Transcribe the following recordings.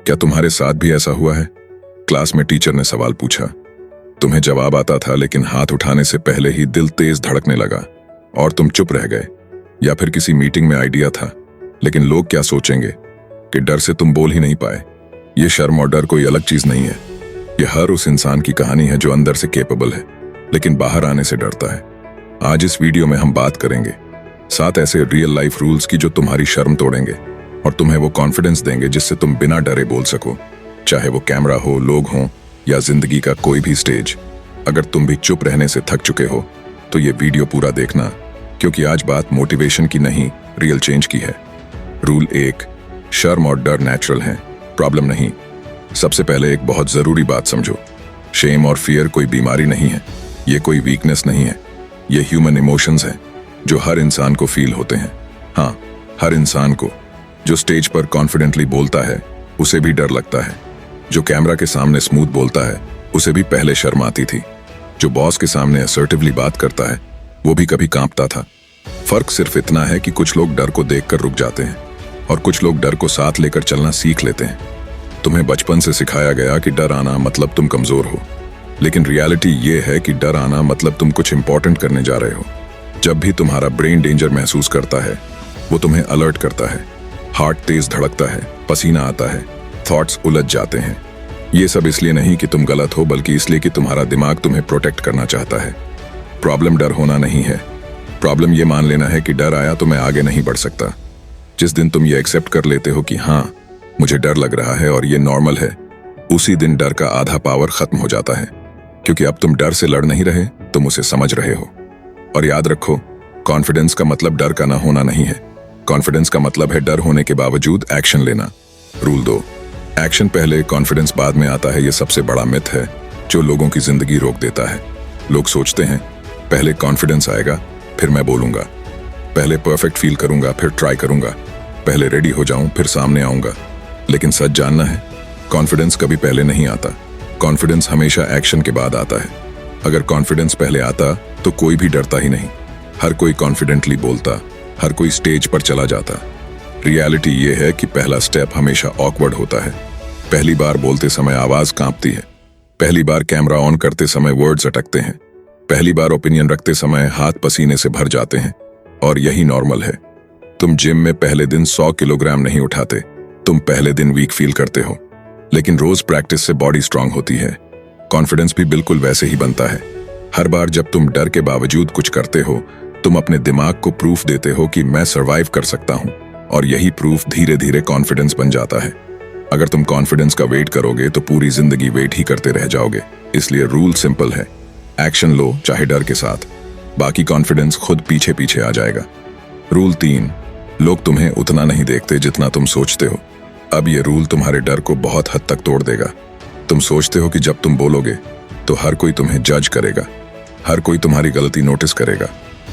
क्या तुम्हारे साथ भी ऐसा हुआ है? क्लास में टीचर ने सवाल पूछा, तुम्हें जवाब आता था लेकिन हाथ उठाने से पहले ही दिल तेज धड़कने लगा और तुम चुप रह गए। या फिर किसी मीटिंग में आइडिया था लेकिन लोग क्या सोचेंगे कि डर से तुम बोल ही नहीं पाए। ये शर्म और डर कोई अलग चीज नहीं है, ये हर उस इंसान की कहानी है जो अंदर से कैपेबल है लेकिन बाहर आने से डरता है। आज इस वीडियो में हम बात करेंगे 7 ऐसे रियल लाइफ रूल्स की जो तुम्हारी शर्म तोड़ेंगे और तुम्हें वो कॉन्फिडेंस देंगे जिससे तुम बिना डरे बोल सको, चाहे वो कैमरा हो, लोग हों या जिंदगी का कोई भी स्टेज। अगर तुम भी चुप रहने से थक चुके हो तो ये वीडियो पूरा देखना, क्योंकि आज बात मोटिवेशन की नहीं, रियल चेंज की है। रूल 1, शर्म और डर नेचुरल हैं, प्रॉब्लम नहीं। सबसे पहले एक बहुत जरूरी बात समझो, शेम और फियर कोई बीमारी नहीं है, ये कोई वीकनेस नहीं है, ये ह्यूमन इमोशंस हैं जो हर इंसान को फील होते हैं। हाँ, हर इंसान को। जो स्टेज पर कॉन्फिडेंटली बोलता है उसे भी डर लगता है, जो कैमरा के सामने स्मूथ बोलता है उसे भी पहले शर्म आती थी, जो बॉस के सामने असर्टिवली बात करता है वो भी कभी कांपता था। फर्क सिर्फ इतना है कि कुछ लोग डर को देखकर रुक जाते हैं और कुछ लोग डर को साथ लेकर चलना सीख लेते हैं। तुम्हें बचपन से सिखाया गया कि डर आना मतलब तुम कमजोर हो, लेकिन रियलिटी ये है कि डर आना मतलब तुम कुछ इंपॉर्टेंट करने जा रहे हो। जब भी तुम्हारा ब्रेन डेंजर महसूस करता है वो तुम्हें अलर्ट करता है, हार्ट तेज धड़कता है, पसीना आता है, थॉट्स उलझ जाते हैं। ये सब इसलिए नहीं कि तुम गलत हो, बल्कि इसलिए कि तुम्हारा दिमाग तुम्हें प्रोटेक्ट करना चाहता है। प्रॉब्लम डर होना नहीं है, प्रॉब्लम ये मान लेना है कि डर आया तो मैं आगे नहीं बढ़ सकता। जिस दिन तुम ये एक्सेप्ट कर लेते हो कि हाँ मुझे डर लग रहा है और ये नॉर्मल है, उसी दिन डर का आधा पावर खत्म हो जाता है, क्योंकि अब तुम डर से लड़ नहीं रहे, तुम उसे समझ रहे हो। और याद रखो, कॉन्फिडेंस का मतलब डर का ना होना नहीं है, कॉन्फिडेंस का मतलब है डर होने के बावजूद एक्शन लेना। रूल 2, एक्शन पहले कॉन्फिडेंस बाद में आता है। ये सबसे बड़ा मिथ है जो लोगों की जिंदगी रोक देता है। लोग सोचते हैं पहले कॉन्फिडेंस आएगा फिर मैं बोलूंगा, पहले परफेक्ट फील करूंगा फिर ट्राई करूंगा, पहले रेडी हो जाऊं फिर सामने आऊंगा। लेकिन सच जानना है, कॉन्फिडेंस कभी पहले नहीं आता, कॉन्फिडेंस हमेशा एक्शन के बाद आता है। अगर कॉन्फिडेंस पहले आता तो कोई भी डरता ही नहीं, हर कोई कॉन्फिडेंटली बोलता, हर कोई स्टेज पर चला जाता। रियलिटी ये है कि पहला स्टेप हमेशा ऑकवर्ड होता है। पहली बार बोलते समय आवाज कांपती है, पहली बार कैमरा ऑन करते समय वर्ड्स अटकते हैं, पहली बार ओपिनियन रखते समय हाथ पसीने से भर जाते हैं। और यही नॉर्मल है। तुम जिम में पहले दिन 100 किलोग्राम नहीं उठाते, तुम पहले दिन वीक फील करते हो, लेकिन रोज प्रैक्टिस से बॉडी स्ट्रांग होती है। कॉन्फिडेंस भी बिल्कुल वैसे ही बनता है। हर बार जब तुम डर के बावजूद कुछ करते हो, तुम अपने दिमाग को प्रूफ देते हो कि मैं सर्वाइव कर सकता हूं, और यही प्रूफ धीरे धीरे कॉन्फिडेंस बन जाता है। अगर तुम कॉन्फिडेंस का वेट करोगे तो पूरी जिंदगी वेट ही करते रह जाओगे। इसलिए रूल सिंपल है, एक्शन लो चाहे डर के साथ, बाकी कॉन्फिडेंस खुद पीछे पीछे आ जाएगा। रूल 3, लोग तुम्हें उतना नहीं देखते जितना तुम सोचते हो। अब ये रूल तुम्हारे डर को बहुत हद तक तोड़ देगा। तुम सोचते हो कि जब तुम बोलोगे तो हर कोई तुम्हें जज करेगा, हर कोई तुम्हारी गलती नोटिस करेगा,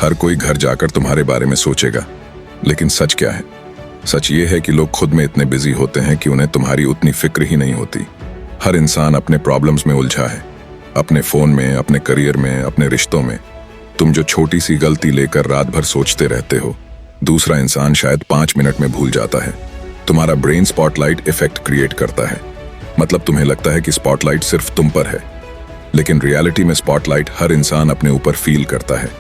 हर कोई घर जाकर तुम्हारे बारे में सोचेगा। लेकिन सच क्या है? सच ये है कि लोग खुद में इतने बिजी होते हैं कि उन्हें तुम्हारी उतनी फिक्र ही नहीं होती। हर इंसान अपने प्रॉब्लम्स में उलझा है, अपने फोन में, अपने करियर में, अपने रिश्तों में। तुम जो छोटी सी गलती लेकर रात भर सोचते रहते हो, दूसरा इंसान शायद 5 मिनट में भूल जाता है। तुम्हारा ब्रेन स्पॉटलाइट इफेक्ट क्रिएट करता है, मतलब तुम्हें लगता है कि स्पॉटलाइट सिर्फ तुम पर है, लेकिन रियलिटी में स्पॉटलाइट हर इंसान अपने ऊपर फील करता है।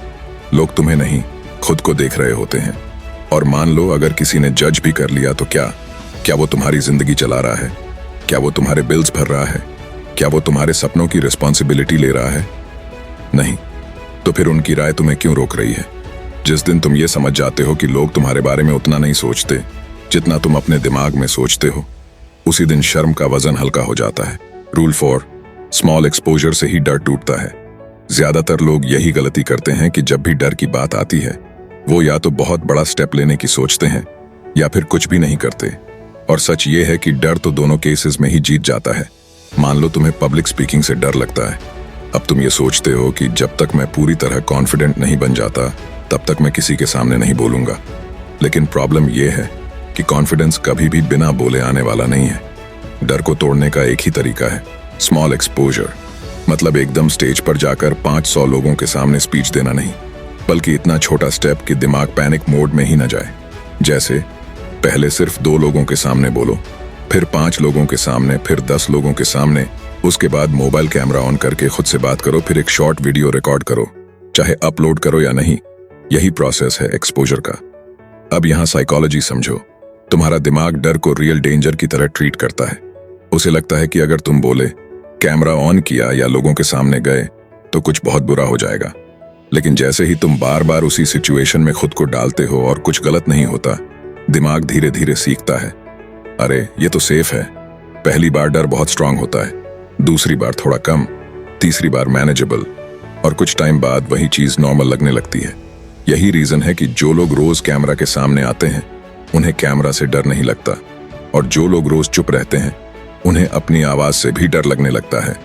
लोग तुम्हें नहीं, खुद को देख रहे होते हैं। और मान लो अगर किसी ने जज भी कर लिया तो क्या वो तुम्हारी जिंदगी चला रहा है? क्या वो तुम्हारे बिल्स भर रहा है? क्या वो तुम्हारे सपनों की रिस्पॉन्सिबिलिटी ले रहा है? नहीं। तो फिर उनकी राय तुम्हें क्यों रोक रही है? जिस दिन तुम ये समझ जाते हो कि लोग तुम्हारे बारे में उतना नहीं सोचते जितना तुम अपने दिमाग में सोचते हो, उसी दिन शर्म का वजन हल्का हो जाता है। रूल 4, स्मॉल एक्सपोजर से ही डर टूटता है। ज्यादातर लोग यही गलती करते हैं कि जब भी डर की बात आती है वो या तो बहुत बड़ा स्टेप लेने की सोचते हैं या फिर कुछ भी नहीं करते। और सच ये है कि डर तो दोनों केसेस में ही जीत जाता है। मान लो तुम्हें पब्लिक स्पीकिंग से डर लगता है, अब तुम ये सोचते हो कि जब तक मैं पूरी तरह कॉन्फिडेंट नहीं बन जाता तब तक मैं किसी के सामने नहीं बोलूंगा। लेकिन प्रॉब्लम ये है कि कॉन्फिडेंस कभी भी बिना बोले आने वाला नहीं है। डर को तोड़ने का एक ही तरीका है, स्मॉल एक्सपोजर। मतलब एकदम स्टेज पर जाकर 500 लोगों के सामने स्पीच देना नहीं, बल्कि इतना छोटा स्टेप कि दिमाग पैनिक मोड में ही न जाए। जैसे पहले सिर्फ 2 लोगों के सामने बोलो, फिर 5 लोगों के सामने, फिर 10 लोगों के सामने, उसके बाद मोबाइल कैमरा ऑन करके खुद से बात करो, फिर एक शॉर्ट वीडियो रिकॉर्ड करो, चाहे अपलोड करो या नहीं। यही प्रोसेस है एक्सपोजर का। अब यहां साइकोलॉजी समझो। तुम्हारा दिमाग डर को रियल डेंजर की तरह ट्रीट करता है। उसे लगता है कि अगर तुम बोले, कैमरा ऑन किया या लोगों के सामने गए तो कुछ बहुत बुरा हो जाएगा। लेकिन जैसे ही तुम बार बार उसी सिचुएशन में खुद को डालते हो और कुछ गलत नहीं होता, दिमाग धीरे धीरे सीखता है, अरे ये तो सेफ है। पहली बार डर बहुत स्ट्रांग होता है, दूसरी बार थोड़ा कम, तीसरी बार मैनेजेबल, और कुछ टाइम बाद वही चीज नॉर्मल लगने लगती है। यही रीजन है कि जो लोग रोज कैमरा के सामने आते हैं उन्हें कैमरा से डर नहीं लगता, और जो लोग रोज चुप रहते हैं उन्हें अपनी आवाज से भी डर लगने लगता है।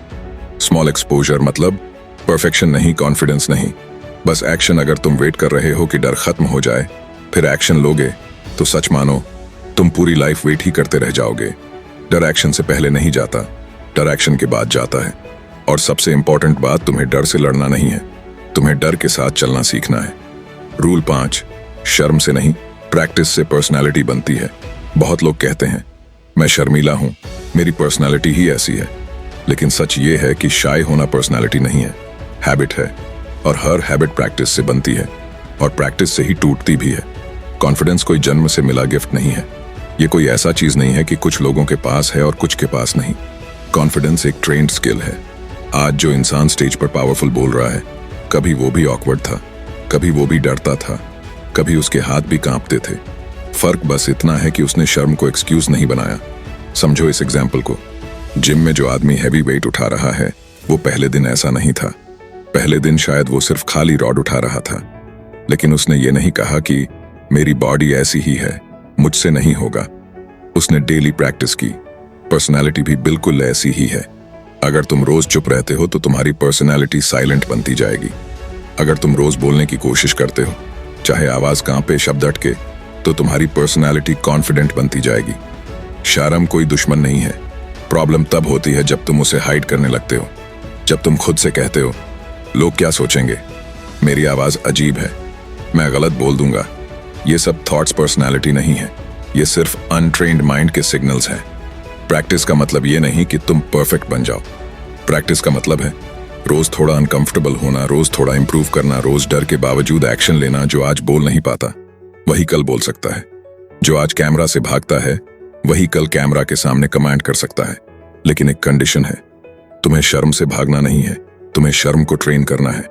स्मॉल एक्सपोजर मतलब परफेक्शन नहीं, कॉन्फिडेंस नहीं, बस एक्शन। अगर तुम वेट कर रहे हो कि डर खत्म हो जाए फिर एक्शन लोगे तो सच मानो तुम पूरी लाइफ वेट ही करते रह जाओगे। डर एक्शन से पहले नहीं जाता, डर एक्शन के बाद जाता है। और सबसे इंपॉर्टेंट बात, तुम्हें डर से लड़ना नहीं है, तुम्हें डर के साथ चलना सीखना है। रूल 5, शर्म से नहीं, प्रैक्टिस से पर्सनालिटी बनती है। बहुत लोग कहते हैं मैं शर्मीला हूं, मेरी पर्सनालिटी ही ऐसी है। लेकिन सच ये है कि शाय होना पर्सनालिटी नहीं है, हैबिट है, और हर हैबिट प्रैक्टिस से बनती है और प्रैक्टिस से ही टूटती भी है। कॉन्फिडेंस कोई जन्म से मिला गिफ्ट नहीं है। ये कोई ऐसा चीज नहीं है कि कुछ लोगों के पास है और कुछ के पास नहीं। कॉन्फिडेंस एक ट्रेन्ड स्किल है। आज जो इंसान स्टेज पर पावरफुल बोल रहा है, कभी वो भी ऑकवर्ड था, कभी वो भी डरता था, कभी उसके हाथ भी कांपते थे। फर्क बस इतना है कि उसने शर्म को एक्सक्यूज नहीं बनाया। समझो इस एग्जाम्पल को। जिम में जो आदमी हैवी वेट उठा रहा है वो पहले दिन ऐसा नहीं था। पहले दिन शायद वो सिर्फ खाली रॉड उठा रहा था, लेकिन उसने ये नहीं कहा कि मेरी बॉडी ऐसी ही है, मुझसे नहीं होगा। उसने डेली प्रैक्टिस की। पर्सनालिटी भी बिल्कुल ऐसी ही है। अगर तुम रोज चुप रहते हो तो तुम्हारी पर्सनालिटी साइलेंट बनती जाएगी। अगर तुम रोज बोलने की कोशिश करते हो, चाहे आवाज कांपे, शब्द अटके, तो तुम्हारी पर्सनालिटी कॉन्फिडेंट बनती जाएगी। शर्म कोई दुश्मन नहीं है। प्रॉब्लम तब होती है जब तुम उसे हाइड करने लगते हो, जब तुम खुद से कहते हो लोग क्या सोचेंगे, मेरी आवाज अजीब है, मैं गलत बोल दूंगा। ये सब थॉट्स पर्सनालिटी नहीं है, ये सिर्फ अनट्रेन्ड माइंड के सिग्नल्स हैं। प्रैक्टिस का मतलब ये नहीं कि तुम परफेक्ट बन जाओ। प्रैक्टिस का मतलब है रोज थोड़ा अनकंफर्टेबल होना, रोज थोड़ा इंप्रूव करना, रोज डर के बावजूद एक्शन लेना। जो आज बोल नहीं पाता वही कल बोल सकता है। जो आज कैमरा से भागता है वही कल कैमरा के सामने कमांड कर सकता है। लेकिन एक कंडीशन है, तुम्हें शर्म से भागना नहीं है, तुम्हें शर्म को ट्रेन करना है।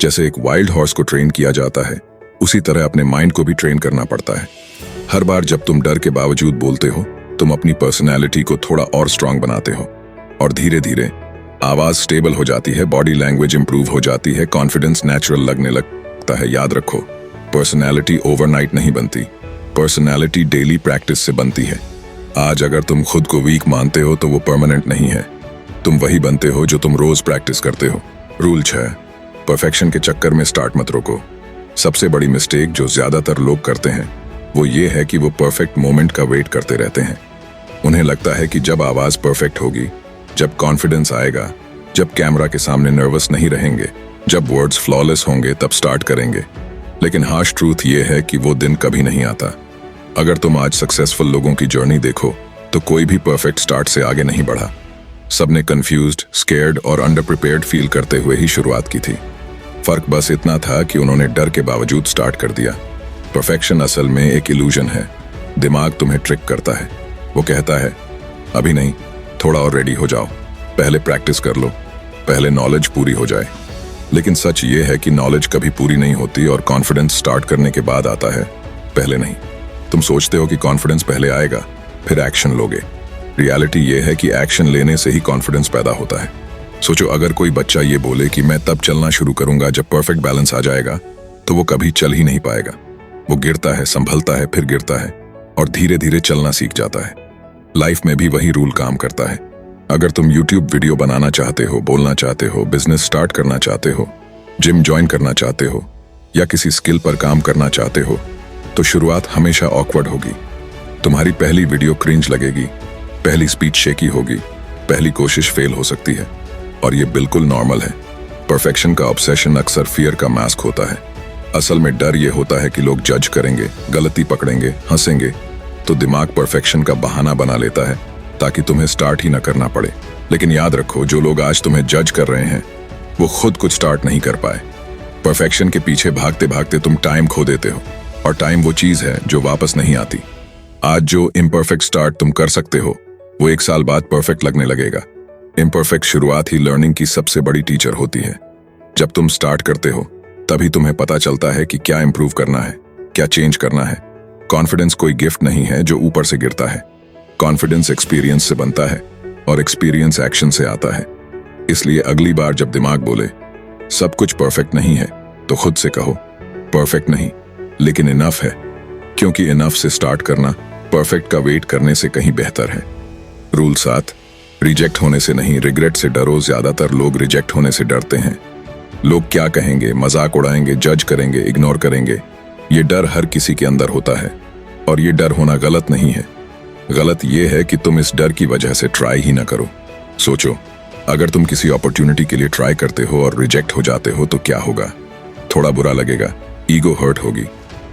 जैसे एक वाइल्ड हॉर्स को ट्रेन किया जाता है, उसी तरह अपने माइंड को भी ट्रेन करना पड़ता है। हर बार जब तुम डर के बावजूद बोलते हो, तुम अपनी पर्सनैलिटी को थोड़ा और स्ट्रांग बनाते हो, और धीरे धीरे आवाज स्टेबल हो जाती है, बॉडी लैंग्वेज इंप्रूव हो जाती है, कॉन्फिडेंस नेचुरल लगने लगता है। याद रखो, पर्सनैलिटी ओवरनाइट नहीं बनती, पर्सनैलिटी डेली प्रैक्टिस से बनती है। आज अगर तुम खुद को वीक मानते हो तो वो परमानेंट नहीं है। तुम वही बनते हो जो तुम रोज प्रैक्टिस करते हो। रूल 6, परफेक्शन के चक्कर में स्टार्ट मत रोको। सबसे बड़ी मिस्टेक जो ज्यादातर लोग करते हैं वो ये है कि वो परफेक्ट मोमेंट का वेट करते रहते हैं। उन्हें लगता है कि जब आवाज परफेक्ट होगी, जब कॉन्फिडेंस आएगा, जब कैमरा के सामने नर्वस नहीं रहेंगे, जब वर्ड्स फ्लॉलेस होंगे, तब स्टार्ट करेंगे। लेकिन हार्श ट्रूथ ये है कि वो दिन कभी नहीं आता। अगर तुम आज सक्सेसफुल लोगों की जर्नी देखो तो कोई भी परफेक्ट स्टार्ट से आगे नहीं बढ़ा। सबने कंफ्यूज्ड, स्केर्ड और अंडर प्रिपेयर्ड फील करते हुए ही शुरुआत की थी। फर्क बस इतना था कि उन्होंने डर के बावजूद स्टार्ट कर दिया। परफेक्शन असल में एक इल्यूजन है। दिमाग तुम्हें ट्रिक करता है। वो कहता है अभी नहीं, थोड़ा और रेडी हो जाओ, पहले प्रैक्टिस कर लो, पहले नॉलेज पूरी हो जाए। लेकिन सच ये है कि नॉलेज कभी पूरी नहीं होती और कॉन्फिडेंस स्टार्ट करने के बाद आता है, पहले नहीं। तुम सोचते हो कि कॉन्फिडेंस पहले आएगा, फिर एक्शन लोगे। रियलिटी ये है कि एक्शन लेने से ही कॉन्फिडेंस पैदा होता है। सोचो, अगर कोई बच्चा ये बोले कि मैं तब चलना शुरू करूंगा जब परफेक्ट बैलेंस आ जाएगा, तो वो कभी चल ही नहीं पाएगा। वो गिरता है, संभलता है, फिर गिरता है और धीरे धीरे चलना सीख जाता है। लाइफ में भी वही रूल काम करता है। अगर तुम YouTube वीडियो बनाना चाहते हो, बोलना चाहते हो, बिजनेस स्टार्ट करना चाहते हो, जिम ज्वाइन करना चाहते हो या किसी स्किल पर काम करना चाहते हो, तो शुरुआत हमेशा ऑकवर्ड होगी। तुम्हारी पहली वीडियो क्रिंज लगेगी, पहली स्पीच शेकी होगी, पहली कोशिश फेल हो सकती है, और ये बिल्कुल नॉर्मल है। परफेक्शन का ऑब्सेशन अक्सर फियर का मास्क होता है। असल में डर ये होता है कि लोग जज करेंगे, गलती पकड़ेंगे, हंसेंगे, तो दिमाग परफेक्शन का बहाना बना लेता है ताकि तुम्हें स्टार्ट ही ना करना पड़े। लेकिन याद रखो, जो लोग आज तुम्हें जज कर रहे हैं वो खुद कुछ स्टार्ट नहीं कर पाए। परफेक्शन के पीछे भागते भागते तुम टाइम खो देते हो, और टाइम वो चीज है जो वापस नहीं आती। आज जो इम्परफेक्ट स्टार्ट तुम कर सकते हो वो 1 साल बाद परफेक्ट लगने लगेगा। इम्परफेक्ट शुरुआत ही लर्निंग की सबसे बड़ी टीचर होती है। जब तुम स्टार्ट करते हो तभी तुम्हें पता चलता है कि क्या इंप्रूव करना है, क्या चेंज करना है। कॉन्फिडेंस कोई गिफ्ट नहीं है जो ऊपर से गिरता है। कॉन्फिडेंस एक्सपीरियंस से बनता है और एक्सपीरियंस एक्शन से आता है। इसलिए अगली बार जब दिमाग बोले सब कुछ परफेक्ट नहीं है, तो खुद से कहो परफेक्ट नहीं लेकिन इनफ है, क्योंकि इनफ से स्टार्ट करना परफेक्ट का वेट करने से कहीं बेहतर है। रूल 7, रिजेक्ट होने से नहीं, रिग्रेट से डरो। ज्यादातर लोग रिजेक्ट होने से डरते हैं। लोग क्या कहेंगे, मजाक उड़ाएंगे, जज करेंगे, इग्नोर करेंगे। ये डर हर किसी के अंदर होता है, और ये डर होना गलत नहीं है। गलत ये है कि तुम इस डर की वजह से ट्राई ही ना करो। सोचो, अगर तुम किसी अपॉर्चुनिटी के लिए ट्राई करते हो और रिजेक्ट हो जाते हो तो क्या होगा? थोड़ा बुरा लगेगा, ईगो हर्ट होगी,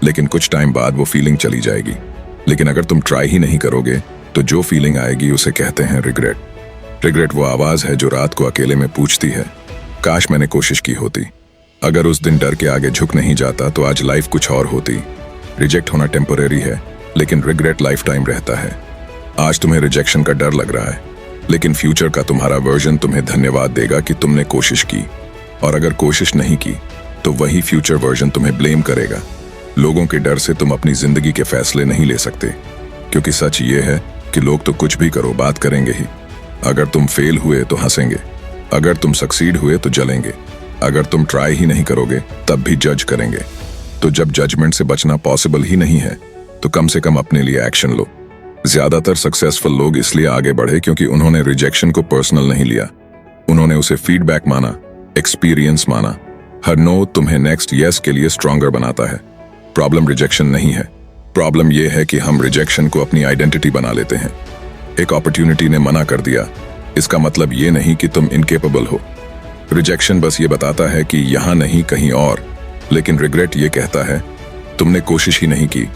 लेकिन कुछ टाइम बाद वो फीलिंग चली जाएगी। लेकिन अगर तुम ट्राई ही नहीं करोगे तो जो फीलिंग आएगी उसे कहते हैं रिग्रेट। रिग्रेट वो आवाज है जो रात को अकेले में पूछती है, काश मैंने कोशिश की होती। अगर उस दिन डर के आगे झुक नहीं जाता तो आज लाइफ कुछ और होती। रिजेक्ट होना टेम्परेरी है, लेकिन रिग्रेट लाइफ टाइम रहता है। आज तुम्हें रिजेक्शन का डर लग रहा है, लेकिन फ्यूचर का तुम्हारा वर्जन तुम्हें धन्यवाद देगा कि तुमने कोशिश की। और अगर कोशिश नहीं की तो वही फ्यूचर वर्जन तुम्हें ब्लेम करेगा। लोगों के डर से तुम अपनी जिंदगी के फैसले नहीं ले सकते, क्योंकि सच ये है कि लोग तो कुछ भी करो बात करेंगे ही। अगर तुम फेल हुए तो हंसेंगे, अगर तुम सक्सीड हुए तो जलेंगे, अगर तुम ट्राई ही नहीं करोगे तब भी जज करेंगे। तो जब जजमेंट से बचना पॉसिबल ही नहीं है तो कम से कम अपने लिए एक्शन लो। ज्यादातर सक्सेसफुल लोग इसलिए आगे बढ़े क्योंकि उन्होंने रिजेक्शन को पर्सनल नहीं लिया, उन्होंने उसे फीडबैक माना, एक्सपीरियंस माना। हर नो तुम्हें नेक्स्ट यस के लिए स्ट्रॉन्गर बनाता है। प्रॉब्लम रिजेक्शन नहीं है, प्रॉब्लम यह है कि हम रिजेक्शन को अपनी आइडेंटिटी बना लेते हैं। एक अपॉर्चुनिटी ने मना कर दिया, इसका मतलब ये नहीं कि तुम इनकेपेबल हो। रिजेक्शन बस ये बताता है कि यहां नहीं कहीं और, लेकिन रिग्रेट ये कहता है तुमने कोशिश ही नहीं की,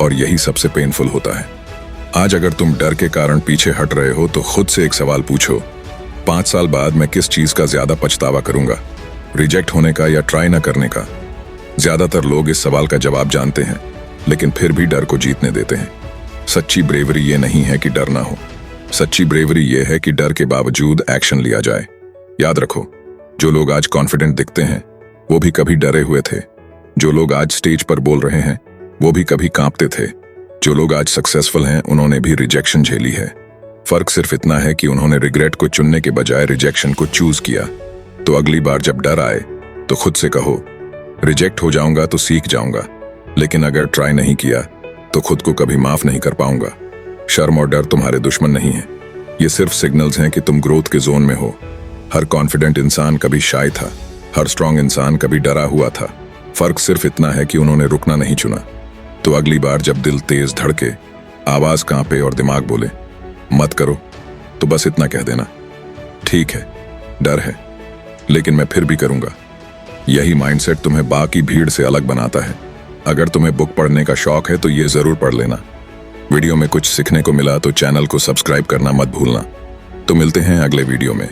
और यही सबसे पेनफुल होता है। आज अगर तुम डर के कारण पीछे हट रहे हो तो खुद से एक सवाल पूछो, 5 साल बाद मैं किस चीज का ज्यादा पछतावा करूंगा, रिजेक्ट होने का या ट्राई ना करने का? ज्यादातर लोग इस सवाल का जवाब जानते हैं, लेकिन फिर भी डर को जीतने देते हैं। सच्ची ब्रेवरी ये नहीं है कि डर ना हो, सच्ची ब्रेवरी ये है कि डर के बावजूद एक्शन लिया जाए। याद रखो, जो लोग आज कॉन्फिडेंट दिखते हैं वो भी कभी डरे हुए थे। जो लोग आज स्टेज पर बोल रहे हैं वो भी कभी कांपते थे। जो लोग आज सक्सेसफुल हैं उन्होंने भी रिजेक्शन झेली है। फर्क सिर्फ इतना है कि उन्होंने रिग्रेट को चुनने के बजाय रिजेक्शन को चूज किया। तो अगली बार जब डर आए तो खुद से कहो, रिजेक्ट हो जाऊंगा तो सीख जाऊंगा, लेकिन अगर ट्राई नहीं किया तो खुद को कभी माफ नहीं कर पाऊंगा। शर्म और डर तुम्हारे दुश्मन नहीं है, ये सिर्फ सिग्नल्स हैं कि तुम ग्रोथ के जोन में हो। हर कॉन्फिडेंट इंसान कभी शाय था, हर स्ट्रांग इंसान कभी डरा हुआ था। फर्क सिर्फ इतना है कि उन्होंने रुकना नहीं चुना। तो अगली बार जब दिल तेज धड़के, आवाज कांपे और दिमाग बोले मत करो, तो बस इतना कह देना, ठीक है डर है, लेकिन मैं फिर भी करूंगा। यही माइंडसेट तुम्हें बाकी भीड़ से अलग बनाता है। अगर तुम्हें बुक पढ़ने का शौक है तो ये जरूर पढ़ लेना। वीडियो में कुछ सीखने को मिला तो चैनल को सब्सक्राइब करना मत भूलना। तो मिलते हैं अगले वीडियो में।